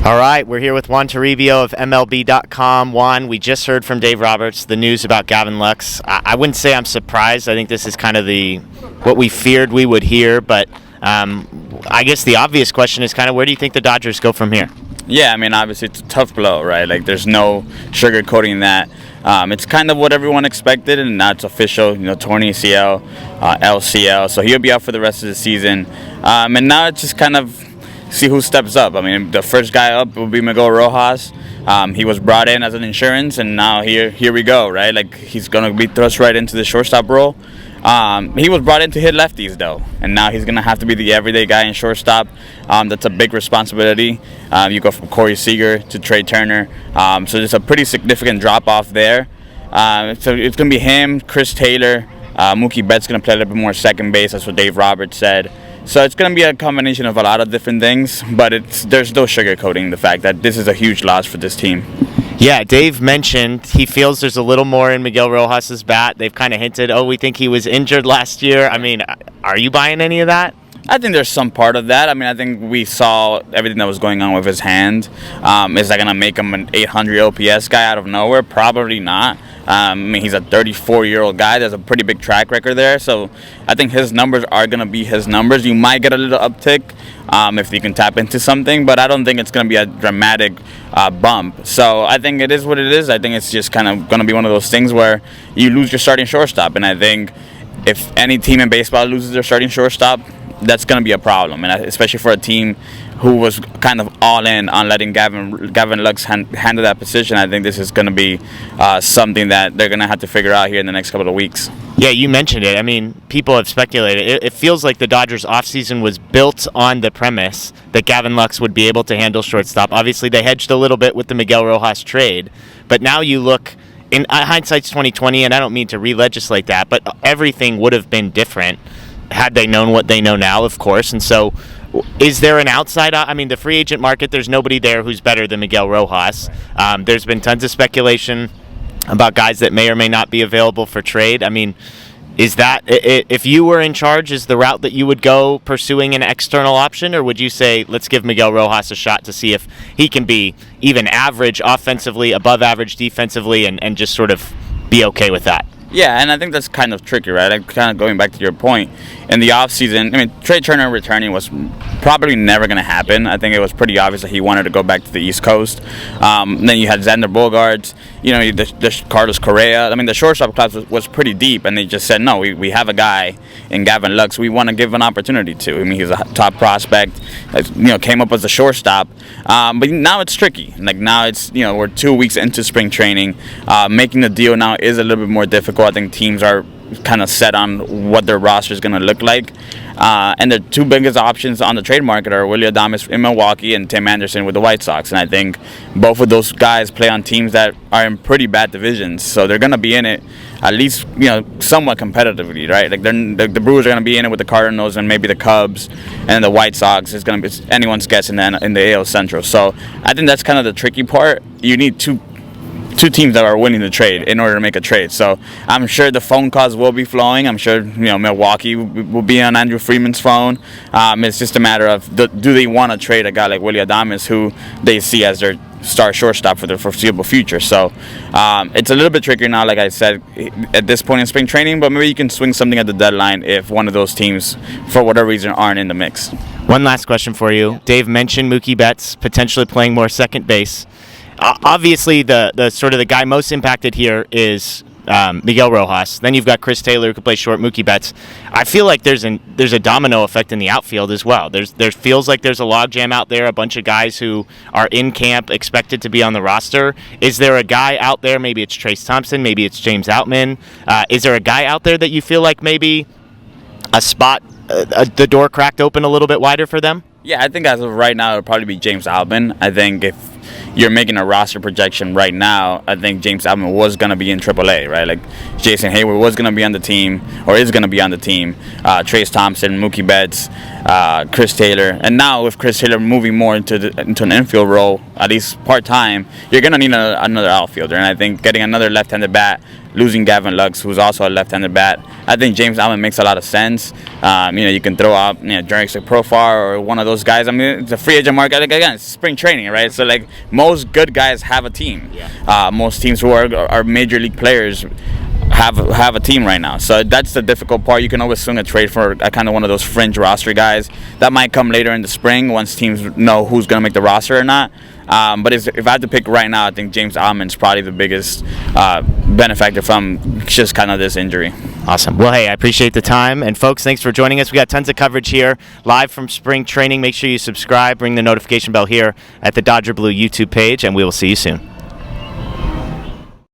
All right, we're here with Juan Toribio of MLB.com. Juan, we just heard from Dave Roberts the news about Gavin Lux. I wouldn't say I'm surprised. I think this is kind of what we feared we would hear, but I guess the obvious question is kind of where do you think the Dodgers go from here? Yeah, I mean, obviously it's a tough blow, right? Like, there's no sugarcoating that. It's kind of what everyone expected, and now it's official. Torn ACL, LCL, so he'll be out for the rest of the season. And now it's just kind of see who steps up. I mean, the first guy up will be Miguel Rojas. He was brought in as an insurance, and now here we go, right? Like, he's going to be thrust right into the shortstop role. He was brought in to hit lefties, though, and now he's going to have to be the everyday guy in shortstop. That's a big responsibility. You go from Corey Seager to Trey Turner, so there's a pretty significant drop-off there. So it's going to be him, Chris Taylor, Mookie Betts going to play a little bit more second base. That's what Dave Roberts said. So it's going to be a combination of a lot of different things, but there's no sugarcoating the fact that this is a huge loss for this team. Yeah, Dave mentioned he feels there's a little more in Miguel Rojas' bat. They've kind of hinted, we think he was injured last year. I mean, are you buying any of that? I think there's some part of that. I mean, I think we saw everything that was going on with his hand. Is that going to make him an 800 OPS guy out of nowhere? Probably not. I mean, he's a 34-year-old guy. There's a pretty big track record there. So I think his numbers are going to be his numbers. You might get a little uptick if you can tap into something, but I don't think it's going to be a dramatic bump. So I think it is what it is. I think it's just kind of going to be one of those things where you lose your starting shortstop. And I think if any team in baseball loses their starting shortstop, that's going to be a problem, and especially for a team who was kind of all in on letting Gavin Lux handle that position. I think this is going to be something that they're going to have to figure out here in the next couple of weeks. Yeah, you mentioned it. I mean, people have speculated. It feels like the Dodgers' offseason was built on the premise that Gavin Lux would be able to handle shortstop. Obviously, they hedged a little bit with the Miguel Rojas trade, but now you look, in hindsight's 2020, and I don't mean to re-legislate that, but everything would have been different had they known what they know now, of course. And so is there an outside? I mean, the free agent market, there's nobody there who's better than Miguel Rojas. There's been tons of speculation about guys that may or may not be available for trade. I mean, is that, if you were in charge, is the route that you would go pursuing an external option, or would you say, let's give Miguel Rojas a shot to see if he can be even average offensively, above average defensively, and just sort of be okay with that? Yeah, and I think that's kind of tricky, right? Like, kind of going back to your point, in the offseason, I mean, Trey Turner returning was probably never going to happen. I think it was pretty obvious that he wanted to go back to the East Coast. Then you had Xander Bogaerts, the Carlos Correa. I mean, the shortstop class was pretty deep, and they just said, no, we have a guy in Gavin Lux we want to give an opportunity to. I mean, he's a top prospect, came up as a shortstop. But now it's tricky. Like, now it's, we're 2 weeks into spring training. Making the deal now is a little bit more difficult. I think teams are kind of set on what their roster is going to look like. And the two biggest options on the trade market are Willy Adames in Milwaukee and Tim Anderson with the White Sox. And I think both of those guys play on teams that are in pretty bad divisions. So they're going to be in it at least, somewhat competitively, right? Like, the Brewers are going to be in it with the Cardinals and maybe the Cubs, and the White Sox is going to be anyone's guess in the AL Central. So I think that's kind of the tricky part. You need two teams that are winning the trade in order to make a trade. So I'm sure the phone calls will be flowing. I'm sure Milwaukee will be on Andrew Freeman's phone. It's just a matter of do they want to trade a guy like Willy Adames, who they see as their star shortstop for the foreseeable future. So it's a little bit trickier now, like I said, at this point in spring training, but maybe you can swing something at the deadline if one of those teams, for whatever reason, aren't in the mix. One last question for you. Dave mentioned Mookie Betts potentially playing more second base. Obviously, the sort of the guy most impacted here is Miguel Rojas. Then you've got Chris Taylor, who could play short, Mookie Betts. I feel like there's a domino effect in the outfield as well. There feels like there's a logjam out there, a bunch of guys who are in camp expected to be on the roster. Is there a guy out there, maybe it's Trace Thompson, maybe it's James Outman, is there a guy out there that you feel like maybe a spot, the door cracked open a little bit wider for them? Yeah, I think as of right now, it would probably be James Outman. I think if you're making a roster projection right now, I think James Outman was going to be in AAA, right? Like, Jason Hayward was going to be on the team, or is going to be on the team. Trace Thompson, Mookie Betts, Chris Taylor. And now with Chris Taylor moving more into an infield role, at least part-time, you're going to need another outfielder. And I think getting another left-handed bat losing Gavin Lux, who's also a left-handed bat. I think James Allen makes a lot of sense. You can throw out Jurickson Profar or one of those guys. I mean, it's a free agent market. Again, it's spring training, right? So like most good guys have a team. Most teams who are major league players have a team right now. So that's the difficult part. You can always swing a trade for a kind of one of those fringe roster guys. That might come later in the spring once teams know who's going to make the roster or not. But if I had to pick right now, I think James Allen's probably the biggest benefactor from just kind of this injury. Awesome. Well, hey, I appreciate the time. And folks, thanks for joining us. We got tons of coverage here live from spring training. Make sure you subscribe, ring the notification bell here at the Dodger Blue YouTube page, and we will see you soon.